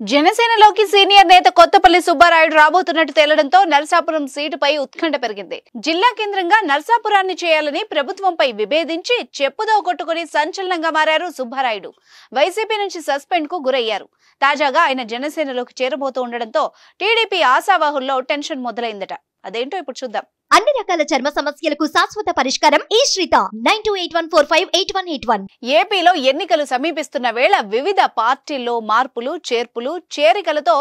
జనసేనలోకి senior నేత కొత్తపల్లి సుబ్బారాయుడు రాబోతున్నట్టు తేలడంతో నరసాపురం సీటుపై ఉత్కంఠ పెరిగింది. జిల్లా కేంద్రంగా నరసాపురాన్ని చేయాలని ప్రభుత్వంపై విభేదించి చెప్పుదో కొట్టుకుని సంచలనంగా మారారు సుబ్బారాయుడు. వైసీపీ నుంచి సస్పెండ్ కు గురయ్యారు. తాజాగా ఆయన జనసేనలోకి చేరబోతూ ఉండడంతో టీడీపీ ఆశావాహుల్లో టెన్షన్ మొదలైందట. అదేంటో ఇప్పుడు చూద్దాం. అన్ని రకాల చర్మ సమస్యలకు శాశ్వత పరిష్కారం ఈ శ్రీత 9281458181. ఏపీలో ఎన్నికలు సమీపిస్తున్న వేళ వివిధ పార్టీల్లో మార్పులు చేర్పులు చేరికలతో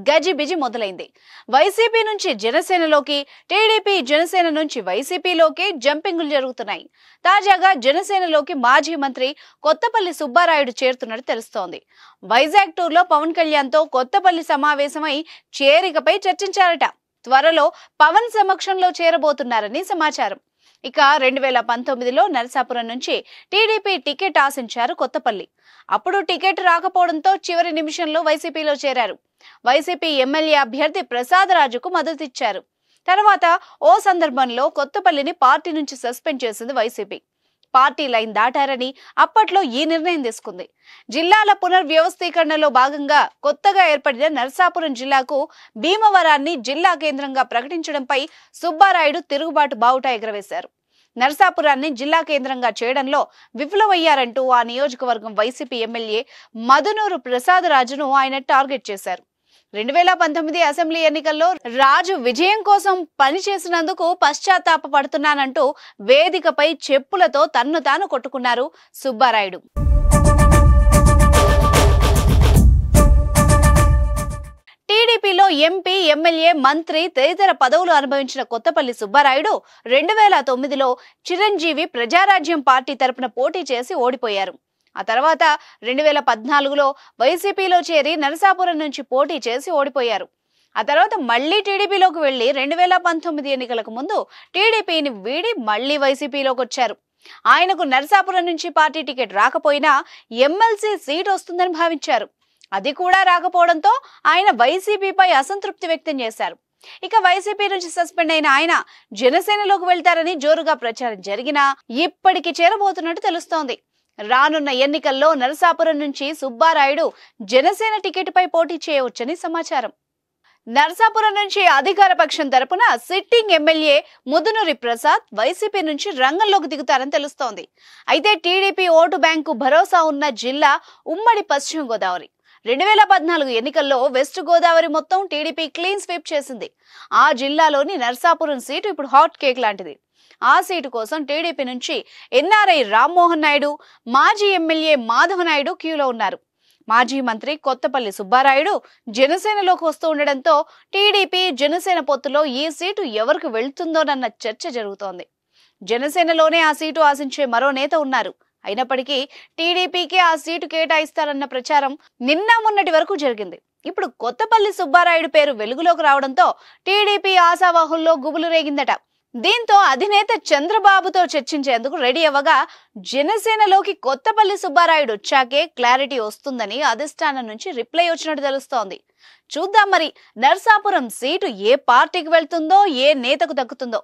గజిబిజి మొదలైంది. వైసీపీ నుంచి జనసేనలోకి, టీడీపీ జనసేన నుంచి వైసీపీలోకి జంపింగులు జరుగుతున్నాయి. తాజాగా జనసేనలోకి మాజీ మంత్రి కొత్తపల్లి సుబ్బారాయుడు చేరుతున్నట్టు తెలుస్తోంది. వైజాగ్ టూర్లో పవన్ కళ్యాణ్ తో కొత్తపల్లి సమావేశమై చేరికపై చర్చించారట. త్వరలో పవన్ సమక్షంలో చేరబోతున్నారని సమాచారం. ఇక 2019లో నరసాపురం నుంచి టీడీపీ టికెట్ ఆశించారు కొత్తపల్లి. అప్పుడు టికెట్ రాకపోవడంతో చివరి నిమిషంలో వైసీపీలో చేరారు. వైసీపీ ఎమ్మెల్యే అభ్యర్థి ప్రసాదరాజుకు మద్దతిచ్చారు. తర్వాత ఓ సందర్భంలో కొత్తపల్లిని పార్టీ నుంచి సస్పెండ్ చేసింది వైసీపీ. పార్టీ లైన్ దాటారని అప్పట్లో ఈ నిర్ణయం తీసుకుంది. జిల్లాల పునర్వ్యవస్థీకరణలో భాగంగా కొత్తగా ఏర్పడిన నరసాపురం జిల్లాకు భీమవరాన్ని జిల్లా కేంద్రంగా ప్రకటించడంపై సుబ్బారాయుడు తిరుగుబాటు బావుటా ఎగరవేశారు. నరసాపురాన్ని జిల్లా కేంద్రంగా చేయడంలో విఫలమయ్యారంటూ ఆ నియోజకవర్గం వైసీపీ ఎమ్మెల్యే మధునూరు ప్రసాదరాజును ఆయన టార్గెట్ చేశారు. 2019 అసెంబ్లీ ఎన్నికల్లో రాజు విజయం కోసం పనిచేసినందుకు పశ్చాత్తాపపడుతున్నానంటూ వేదికపై చెప్పులతో తన్ను తాను కొట్టుకున్నారు సుబ్బారాయుడు. టీడీపీలో ఎంపీ, ఎమ్మెల్యే, మంత్రి తదితర పదవులు అనుభవించిన కొత్తపల్లి సుబ్బారాయుడు 2009లో చిరంజీవి ప్రజారాజ్యం పార్టీ తరపున పోటీ చేసి ఓడిపోయారు. ఆ తర్వాత 2014లో వైసీపీలో చేరి నరసాపురం నుంచి పోటీ చేసి ఓడిపోయారు. ఆ తర్వాత మళ్లీ టీడీపీలోకి వెళ్లి 2019 ఎన్నికలకు ముందు టీడీపీని వీడి మళ్లీ వైసీపీలోకి వచ్చారు. ఆయనకు నరసాపురం నుంచి పార్టీ టికెట్ రాకపోయినా ఎమ్మెల్సీ సీట్ వస్తుందని భావించారు. అది కూడా రాకపోవడంతో ఆయన వైసీపీపై అసంతృప్తి వ్యక్తం చేశారు. ఇక వైసీపీ నుంచి సస్పెండ్ అయిన ఆయన జనసేనలోకి వెళ్తారని జోరుగా ప్రచారం జరిగినా ఇప్పటికి చేరబోతున్నట్టు తెలుస్తోంది. రానున్న ఎన్నికల్లో నరసాపురం నుంచి సుబ్బారాయుడు జనసేన టికెట్ పై పోటీ చేయవచ్చని సమాచారం. నరసాపురం నుంచి అధికార పక్షం తరపున sitting MLA Mudunuri Prasad YCP నుంచి రంగంలోకి దిగుతారని తెలుస్తోంది. అయితే టీడీపీ ఓటు బ్యాంకు భరోసా ఉన్న జిల్లా ఉమ్మడి పశ్చిమ గోదావరి. 2014 ఎన్నికల్లో వెస్ట్ గోదావరి మొత్తం టీడీపీ క్లీన్ స్వీప్ చేసింది. ఆ జిల్లాలోని నరసాపురం సీటు ఇప్పుడు హాట్ కేక్ లాంటిది. ఆ సీటు కోసం టీడీపీ నుంచి ఎన్ఆర్ఐ రామ్మోహన్ నాయుడు, మాజీ ఎమ్మెల్యే మాధవ నాయుడు క్యూలో ఉన్నారు. మాజీ మంత్రి కొత్తపల్లి సుబ్బారాయుడు జనసేనలోకి వస్తూ ఉండడంతో టీడీపీ జనసేన పొత్తులో ఈ సీటు ఎవరికి వెళ్తుందోనన్న చర్చ జరుగుతోంది. జనసేనలోనే ఆ సీటు ఆశించే మరో నేత ఉన్నారు. అయినప్పటికీ టీడీపీకే ఆ సీటు కేటాయిస్తారన్న ప్రచారం నిన్న మొన్నటి వరకు జరిగింది. ఇప్పుడు కొత్తపల్లి సుబ్బారాయుడు పేరు వెలుగులోకి రావడంతో టీడీపీ ఆశావాహుల్లో గుబులు రేగిందట. దీంతో అధినేత చంద్రబాబుతో చర్చించేందుకు రెడీ అవ్వగా జనసేనలోకి కొత్తపల్లి సుబ్బారాయుడు వచ్చాకే క్లారిటీ వస్తుందని అధిష్టానం నుంచి రిప్లై వచ్చినట్టు తెలుస్తోంది. చూద్దాం మరి నరసాపురం సీటు ఏ పార్టీకి వెళ్తుందో, ఏ నేతకు దక్కుతుందో.